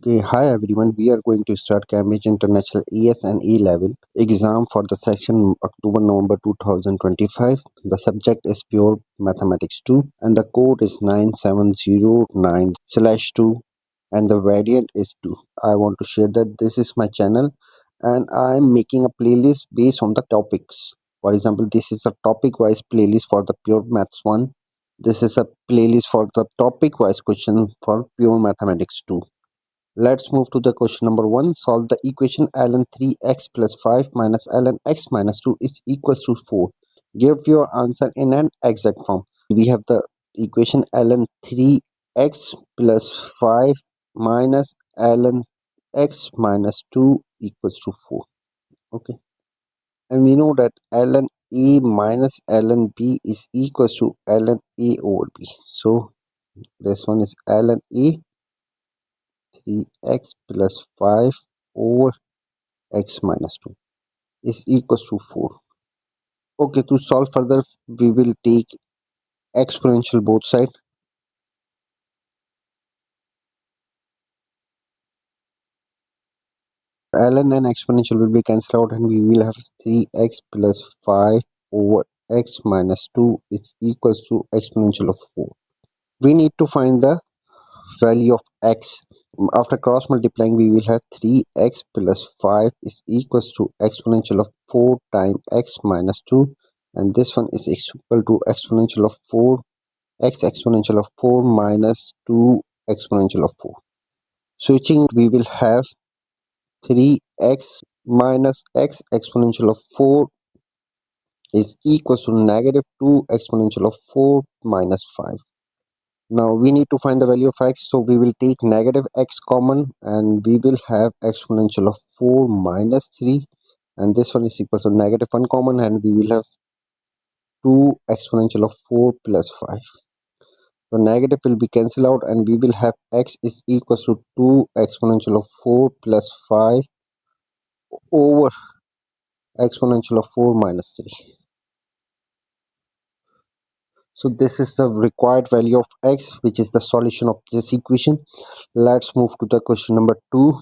Okay, hi everyone. We are going to start Cambridge International AS and A level exam for the session October November 2025. The subject is pure mathematics 2 and the code is 9709/2 and the variant is 2. I want to share that this is my channel and I am making a playlist based on the topics. For example, this is a topic wise playlist for the pure maths 1. This is a playlist for the topic wise question for pure mathematics 2. Let's move to the question number 1. Solve the equation ln 3x plus 5 minus ln x minus 2 is equals to 4. Give your answer in an exact form. We have the equation ln 3x plus 5 minus ln x minus 2 equals to 4. Okay. And we know that ln a minus ln b is equals to ln a over b. So this one is ln a 3x plus 5 over x minus 2 is equals to 4. Okay, to solve further, we will take exponential both sides. Ln and exponential will be cancelled out and we will have 3x plus 5 over x minus 2 is equals to exponential of 4. We need to find the value of x. After cross multiplying, we will have 3x plus 5 is equals to exponential of 4 times x minus 2, and this one is equal to exponential of 4 x exponential of 4 minus 2 exponential of 4. Switching, we will have 3x minus x exponential of 4 is equals to negative 2 exponential of 4 minus 5. Now we need to find the value of x, so we will take negative x common and we will have exponential of 4 minus 3, and this one is equal to negative 1 common and we will have 2 exponential of 4 plus 5. So negative will be cancelled out and we will have x is equals to 2 exponential of 4 plus 5 over exponential of 4 minus 3. So this is the required value of x, which is the solution of this equation. Let's move to the question number 2.